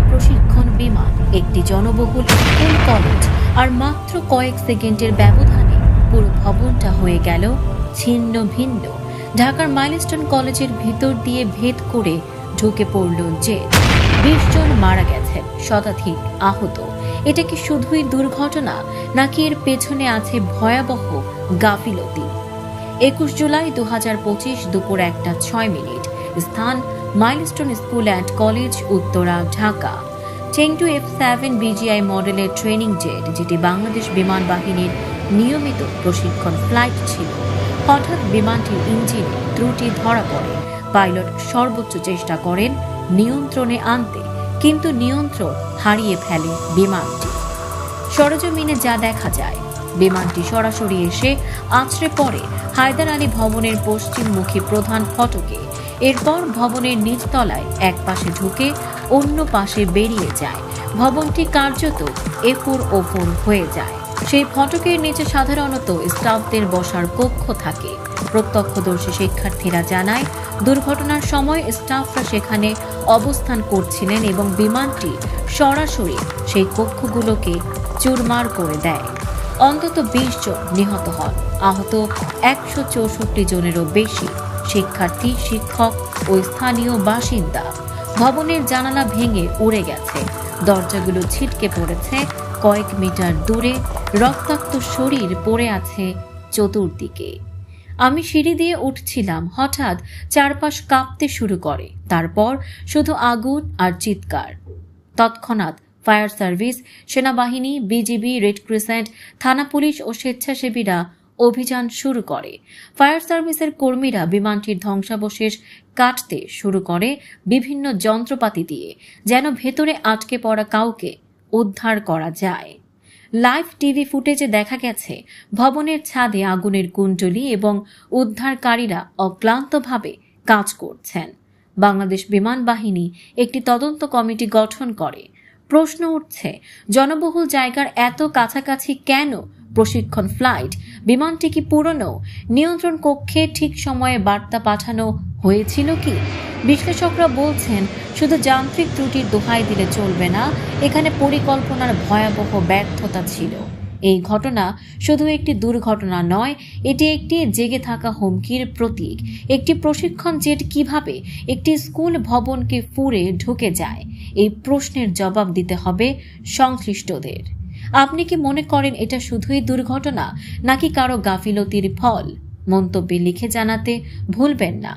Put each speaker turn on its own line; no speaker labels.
প্রশিক্ষণ বিমান, একটি জনবহুল স্কুল কলেজ, আর মাত্র কয়েক সেকেন্ডের ব্যবধানে পুরো ভবনটা হয়ে গেল ছিন্ন ভিন্ন। ঢাকার মাইলস্টোন কলেজের ভিতর দিয়ে ভেদ করে ঢুকে পড়ল জেট। 20 জন মারা গেছেন, শতাধিক আহত। এটা কি শুধুই দুর্ঘটনা, নাকি এর পেছনে আছে ভয়াবহ গাফিলতি? 21 জুলাই 2025 দুপুর 1:06। স্থান milestone school and college, Uttara, Dhaka. Chengdu F7 BGI মডেলের ট্রেনিং জেট, যেটি বাংলাদেশ বিমান বাহিনীর নিয়মিত প্রশিক্ষণ ফ্লাইট ছিল, হঠাৎ বিমানটির ইঞ্জিনে ত্রুটি ধরা পড়ে। পাইলট সর্বোচ্চ চেষ্টা করেন নিয়ন্ত্রণে আনতে, কিন্তু নিয়ন্ত্রণ হারিয়ে ফেলে বিমানটি। সরেজমিনে যা দেখা যায়, বিমানটি সরাসরি এসে আছড়ে পড়ে হায়দার আলী ভবনের পশ্চিমমুখী প্রধান ফটকে। এরপর ভবনের নিচতলায় এক পাশে ঢুকে অন্য পাশে বেরিয়ে যায়। ভবনটি কার্যত এফুর ওফুর হয়ে যায়। সেই ফটকের নিচে সাধারণত স্টাফদের বসার কক্ষ থাকে। প্রত্যক্ষদর্শী শিক্ষার্থীরা জানায়, দুর্ঘটনার সময় স্টাফরা সেখানে অবস্থান করছিলেন এবং বিমানটি সরাসরি সেই কক্ষগুলোকে চুরমার করে দেয়। অন্তত 20 জন নিহত হন, আহত 164 জনেরও বেশি শিক্ষার্থী, শিক্ষক ও স্থানীয় বাসিন্দা। ভবনের জানালা ভেঙে উড়ে গেছে, দরজাগুলো ছিটকে পড়েছে। কয়েক মিটার দূরে রক্তাক্ত শরীর পড়ে আছে চতুর্দিকে। আমি সিঁড়ি দিয়ে উঠছিলাম, হঠাৎ চারপাশ কাঁপতে শুরু করে। তারপর শুধু আগুন আর চিৎকার। তৎক্ষণাৎ ফায়ার সার্ভিস, সেনাবাহিনী, বিজিবি, রেড ক্রিসেন্ট, থানা পুলিশ ও স্বেচ্ছাসেবীরা অভিযান শুরু করে। ফায়ার সার্ভিসের কর্মীরা বিমানটির ধ্বংসাবশেষ কাটতে শুরু করে বিভিন্ন যন্ত্রপাতি দিয়ে, যেন ভেতরে আটকে পড়া কাউকে উদ্ধার করা যায়। লাইভ টিভি ফুটেজে দেখা গেছে, ভবনের ছাদে আগুনের কুণ্ডলী এবং উদ্ধারকারীরা অক্লান্তভাবে কাজ করছেন। বাংলাদেশ বিমান বাহিনী একটি তদন্ত কমিটি গঠন করে। প্রশ্ন উঠছে, জনবহুল জায়গার এত কাছাকাছি কেন প্রশিক্ষণ ফ্লাইট? বিমানটি কি পুরনো? নিয়ন্ত্রণ কক্ষে ঠিক সময়ে বার্তা পাঠানো হয়েছিল কি? বিশ্লেষকরা বলছেন, শুধু যান্ত্রিক ত্রুটির দোহাই দিলে চলবে না, এখানে পরিকল্পনার ভয়াবহ ব্যর্থতা ছিল। এই ঘটনা শুধু একটি দুর্ঘটনা নয়, এটি একটি জেগে থাকা হুমকির প্রতীক। একটি প্রশিক্ষণ জেট কিভাবে একটি স্কুল ভবনকে ফুঁড়ে ঢুকে যায়, এই প্রশ্নের জবাব দিতে হবে সংশ্লিষ্টদের। আপনি কি মনে করেন এটা শুধুই দুর্ঘটনা, নাকি কারো গাফিলতির ফল? মন্তব্যে লিখে জানাতে ভুলবেন না।